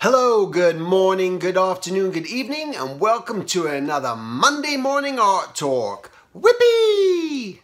Hello, good morning, good afternoon, good evening, and welcome to another Monday morning art talk. Whippy!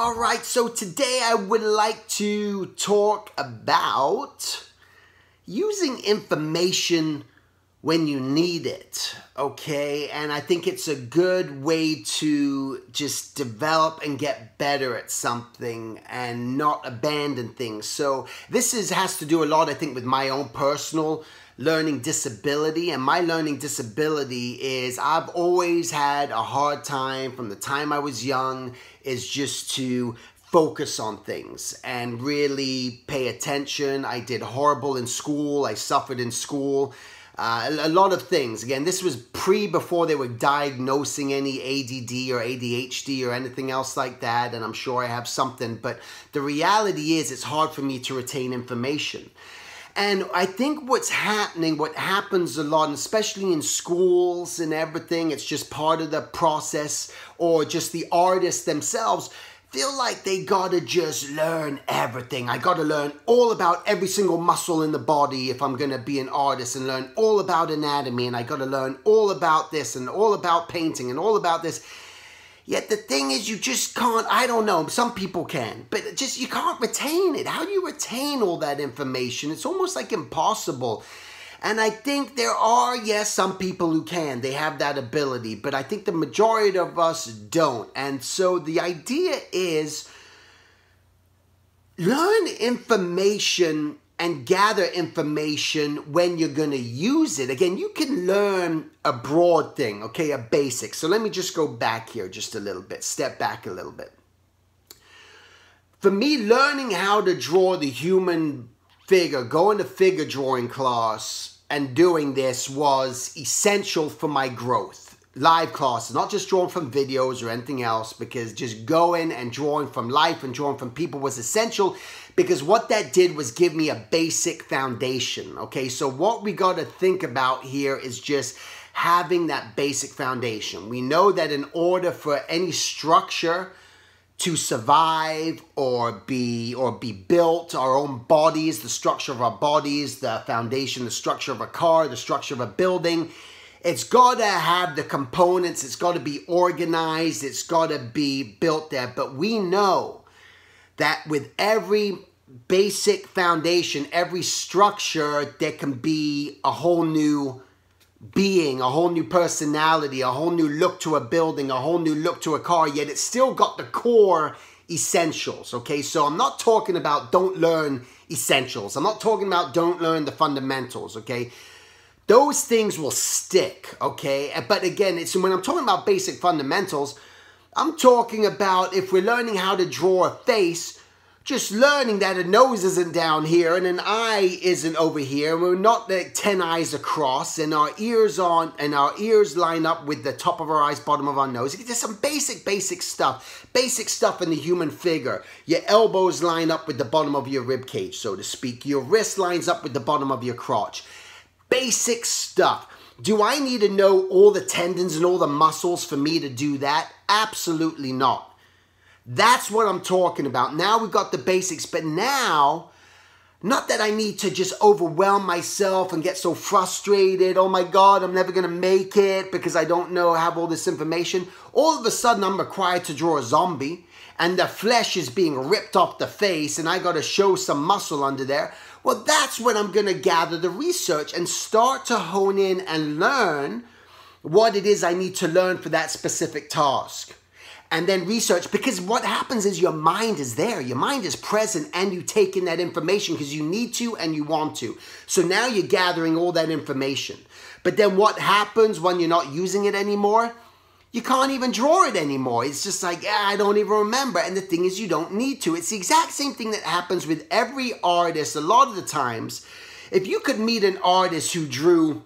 Alright, so today I would like to talk about using information when you need it, okay? And I think it's a good way to just develop and get better at something and not abandon things. So this has to do a lot, I think, with my own personal learning disability. And my learning disability is I've always had a hard time from the time I was young is just to focus on things and really pay attention. I did horrible in school. I suffered in school. A lot of things. Again, this was before they were diagnosing any ADD or ADHD or anything else like that, and I'm sure I have something, but the reality is it's hard for me to retain information. And I think what happens a lot, and especially in schools and everything, it's just part of the process, or just the artists themselves feel like they gotta just learn everything. I gotta learn all about every single muscle in the body if I'm gonna be an artist, and learn all about anatomy, and I gotta learn all about this and all about painting and all about this. Yet the thing is, you just can't, I don't know, some people can, but just you can't retain it. How do you retain all that information? It's almost like impossible. And I think there are, yes, some people who can. They have that ability. But I think the majority of us don't. And so the idea is learn information and gather information when you're going to use it. Again, you can learn a broad thing, okay, a basic. So let me just go back here just a little bit, step back a little bit. For me, learning how to draw the human figure, going to figure drawing class and doing this was essential for my growth. Live classes, not just drawing from videos or anything else, because just going and drawing from life and drawing from people was essential, because what that did was give me a basic foundation, okay? So what we got to think about here is just having that basic foundation. We know that in order for any structure to survive or be built, our own bodies, the structure of our bodies, the foundation, the structure of a car, the structure of a building, it's got to have the components, it's got to be organized, it's got to be built there. But we know that with every basic foundation, every structure, there can be a whole new being, a whole new personality, a whole new look to a building, a whole new look to a car, yet it's still got the core essentials, okay? So I'm not talking about don't learn essentials. I'm not talking about don't learn the fundamentals, okay? Those things will stick, okay? But again, when I'm talking about basic fundamentals, I'm talking about if we're learning how to draw a face, just learning that a nose isn't down here and an eye isn't over here, and we're not like 10 eyes across, and our ears line up with the top of our eyes, bottom of our nose. There's some basic stuff in the human figure. Your elbows line up with the bottom of your rib cage, so to speak. Your wrist lines up with the bottom of your crotch. Basic stuff. Do I need to know all the tendons and all the muscles for me to do that? Absolutely not. That's what I'm talking about. Now we've got the basics, but now, not that I need to just overwhelm myself and get so frustrated. Oh my God, I'm never going to make it because I don't have all this information. All of a sudden, I'm required to draw a zombie and the flesh is being ripped off the face and I got to show some muscle under there. Well, that's when I'm going to gather the research and start to hone in and learn what it is I need to learn for that specific task. And then research, because what happens is your mind is there. Your mind is present and you take in that information because you need to and you want to. So now you're gathering all that information. But then what happens when you're not using it anymore? You can't even draw it anymore. It's just like, I don't even remember. And the thing is, you don't need to. It's the exact same thing that happens with every artist a lot of the times. If you could meet an artist who drew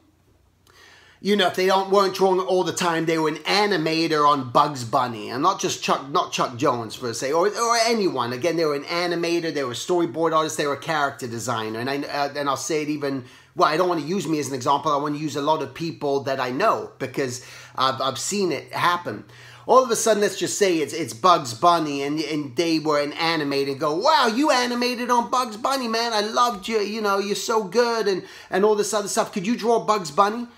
you know, if they weren't drawing it all the time, they were an animator on Bugs Bunny, and not Chuck Jones per se, or anyone. Again, they were an animator, they were a storyboard artist, they were a character designer, and I'll say it even. Well, I don't want to use me as an example. I want to use a lot of people that I know because I've seen it happen. All of a sudden, let's just say it's Bugs Bunny, and they were an animator and go, wow, you animated on Bugs Bunny, man. I loved you. You know, you're so good, and all this other stuff. Could you draw Bugs Bunny?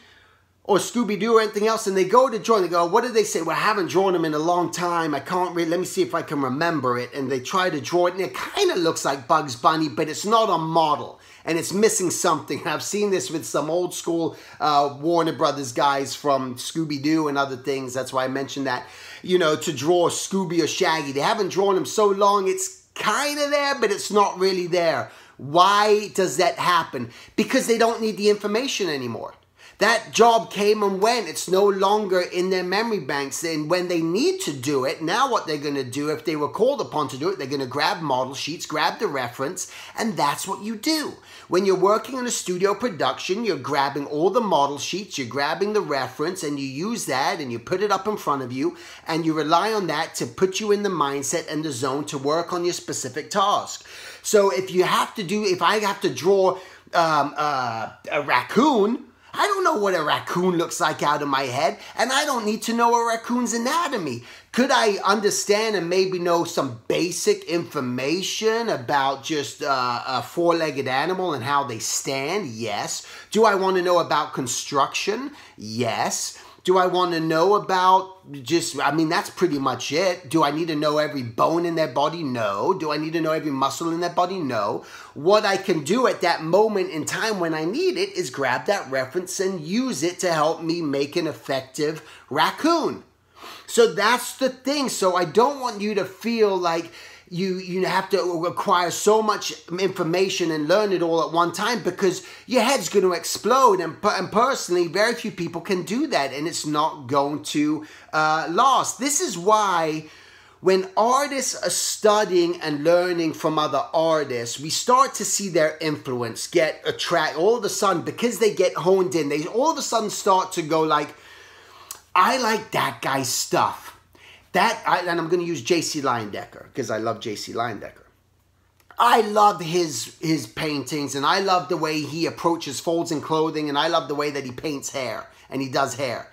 Or Scooby-Doo or anything else, and they go to draw, and they go, what did they say? Well, I haven't drawn him in a long time. I can't really, let me see if I can remember it. And they try to draw it, and it kind of looks like Bugs Bunny, but it's not a model, and it's missing something. I've seen this with some old school Warner Brothers guys from Scooby-Doo and other things. That's why I mentioned that, you know, to draw Scooby or Shaggy. They haven't drawn him so long, it's kind of there, but it's not really there. Why does that happen? Because they don't need the information anymore. That job came and went. It's no longer in their memory banks. And when they need to do it, now what they're going to do, if they were called upon to do it, they're going to grab model sheets, grab the reference, and that's what you do. When you're working on a studio production, you're grabbing all the model sheets, you're grabbing the reference, and you use that, and you put it up in front of you, and you rely on that to put you in the mindset and the zone to work on your specific task. So if I have to draw a raccoon, I don't know what a raccoon looks like out of my head, and I don't need to know a raccoon's anatomy. Could I understand and maybe know some basic information about just a four-legged animal and how they stand? Yes. Do I want to know about construction? Yes. Do I want to know about that's pretty much it. Do I need to know every bone in their body? No. Do I need to know every muscle in their body? No. What I can do at that moment in time when I need it is grab that reference and use it to help me make an effective raccoon. So that's the thing. So I don't want you to feel like you have to acquire so much information and learn it all at one time, because your head's going to explode. And personally, very few people can do that, and it's not going to last. This is why when artists are studying and learning from other artists, we start to see their influence get attracted. All of a sudden, because they get honed in, they all of a sudden start to go like, I like that guy's stuff. And I'm going to use J.C. Leyendecker because I love J.C. Leyendecker. I love his paintings, and I love the way he approaches folds in clothing, and I love the way that he paints hair and he does hair.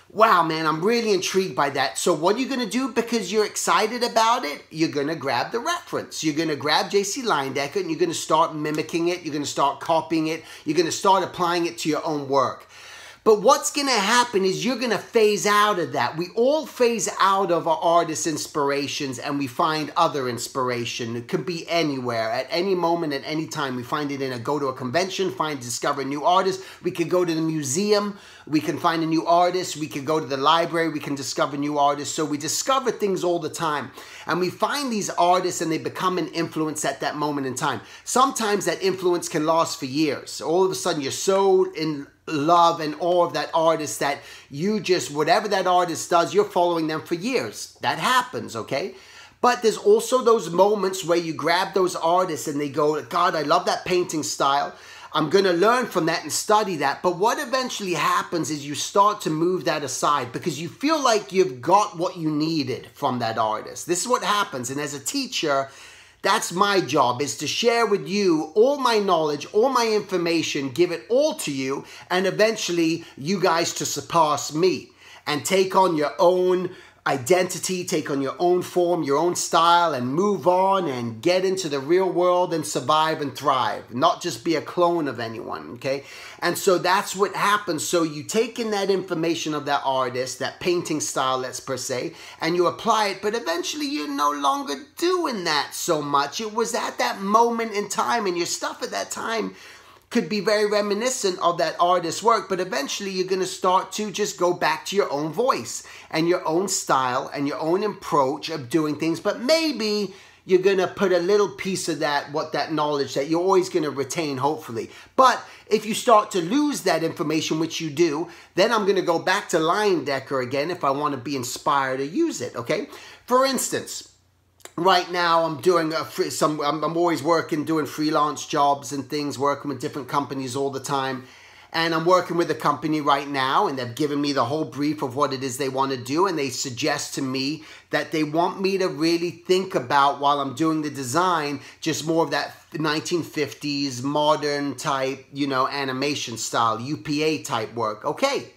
Wow, man, I'm really intrigued by that. So what are you going to do? Because you're excited about it, you're going to grab the reference. You're going to grab J.C. Leyendecker, and you're going to start mimicking it. You're going to start copying it. You're going to start applying it to your own work. But what's going to happen is you're going to phase out of that. We all phase out of our artist inspirations, and we find other inspiration. It could be anywhere, at any moment, at any time. We find it go to a convention, discover a new artist. We could go to the museum. We can find a new artist. We could go to the library. We can discover new artists. So we discover things all the time. And we find these artists, and they become an influence at that moment in time. Sometimes that influence can last for years. All of a sudden, you're so in love and awe of that artist that you just, whatever that artist does, you're following them for years. That happens, okay? But there's also those moments where you grab those artists and they go, God, I love that painting style. I'm going to learn from that and study that. But what eventually happens is you start to move that aside because you feel like you've got what you needed from that artist. This is what happens. And as a teacher, that's my job, is to share with you all my knowledge, all my information, give it all to you, and eventually you guys to surpass me and take on your own identity, take on your own form, your own style, and move on and get into the real world and survive and thrive, not just be a clone of anyone, okay? And so that's what happens. So you take in that information of that artist, that painting style, let's per se, and you apply it, but eventually you're no longer doing that so much. It was at that moment in time, and your stuff at that time could be very reminiscent of that artist's work, but eventually you're going to start to just go back to your own voice and your own style and your own approach of doing things, but maybe you're going to put a little piece of that knowledge that you're always going to retain, hopefully. But if you start to lose that information, which you do, then I'm going to go back to Leyendecker again if I want to be inspired to use it, okay? For instance, right now, I'm doing I'm always working, doing freelance jobs and things, working with different companies all the time. And I'm working with a company right now, and they've given me the whole brief of what it is they want to do. And they suggest to me that they want me to really think about, while I'm doing the design, just more of that 1950s modern type, animation style, UPA type work. Okay.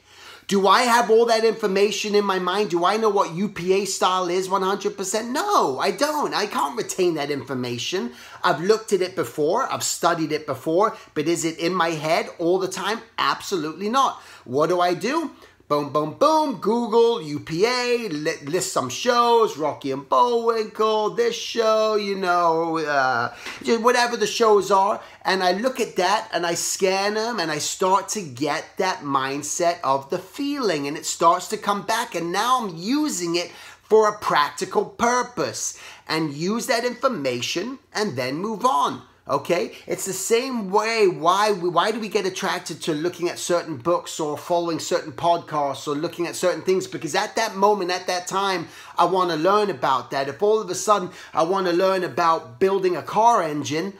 Do I have all that information in my mind? Do I know what UPA style is 100%? No, I don't. I can't retain that information. I've looked at it before. I've studied it before. But is it in my head all the time? Absolutely not. What do? Boom, boom, boom, Google, UPA, list some shows, Rocky and Bullwinkle, this show, just whatever the shows are. And I look at that and I scan them and I start to get that mindset of the feeling, and it starts to come back, and now I'm using it for a practical purpose, and use that information and then move on. Okay, it's the same way. Why do we get attracted to looking at certain books or following certain podcasts or looking at certain things? Because at that moment, at that time, I want to learn about that. If all of a sudden I want to learn about building a car engine,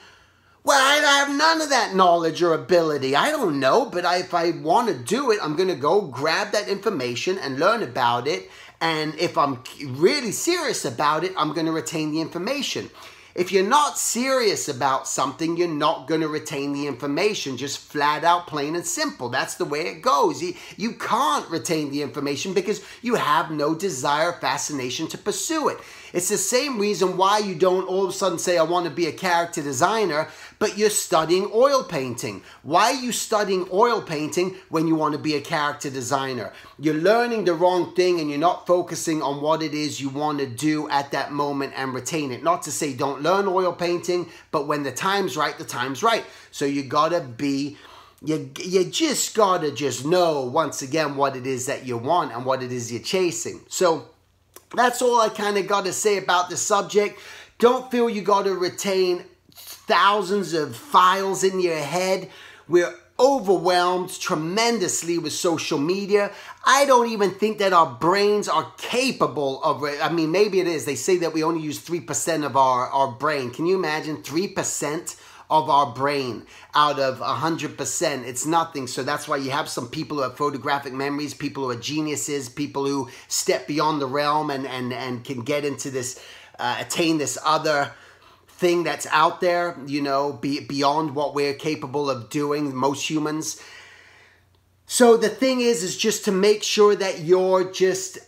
well, I have none of that knowledge or ability. I don't know, but if I want to do it, I'm going to go grab that information and learn about it. And if I'm really serious about it, I'm going to retain the information. If you're not serious about something, you're not going to retain the information, just flat out, plain and simple. That's the way it goes. You can't retain the information because you have no desire, fascination to pursue it. It's the same reason why you don't all of a sudden say, I want to be a character designer, but you're studying oil painting. Why are you studying oil painting when you want to be a character designer? You're learning the wrong thing, and you're not focusing on what it is you want to do at that moment and retain it. Not to say don't learn oil painting, but when the time's right, the time's right. So you gotta be, you just gotta know once again what it is that you want and what it is you're chasing. So that's all I kind of got to say about the subject. Don't feel you got to retain thousands of files in your head. We're overwhelmed tremendously with social media. I don't even think that our brains are capable of it. I mean, maybe it is. They say that we only use 3% of our brain. Can you imagine 3% of our brain out of 100%? It's nothing. So that's why you have some people who have photographic memories, people who are geniuses, people who step beyond the realm and can get into this, attain this other thing that's out there, beyond what we're capable of doing, most humans. So the thing is just to make sure that you're just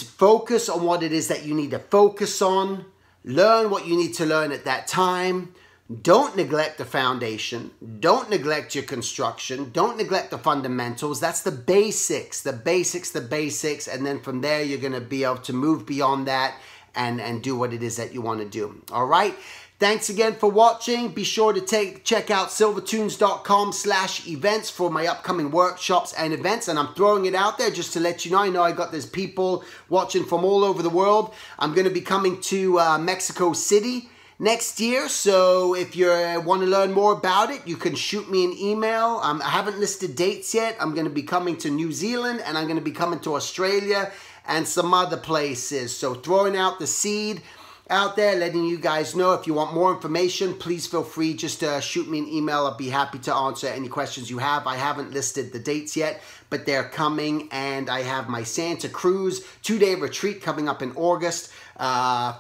focus on what it is that you need to focus on, learn what you need to learn at that time. Don't neglect the foundation. Don't neglect your construction. Don't neglect the fundamentals. That's the basics, the basics. And then from there, you're going to be able to move beyond that and do what it is that you want to do. All right. Thanks again for watching. Be sure to check out silvertoons.com/events for my upcoming workshops and events. And I'm throwing it out there just to let you know. I know I got there's people watching from all over the world. I'm going to be coming to Mexico City next year. So if you want to learn more about it, you can shoot me an email. I haven't listed dates yet. I'm going to be coming to New Zealand, and I'm going to be coming to Australia and some other places. So throwing out the seed out there, letting you guys know. If you want more information, please feel free just to shoot me an email. I'll be happy to answer any questions you have. I haven't listed the dates yet, but they're coming, and I have my Santa Cruz 2-day retreat coming up in August.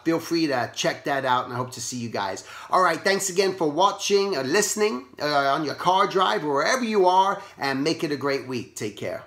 Feel free to check that out, and I hope to see you guys. All right, thanks again for watching or listening on your car drive or wherever you are, and make it a great week. Take care.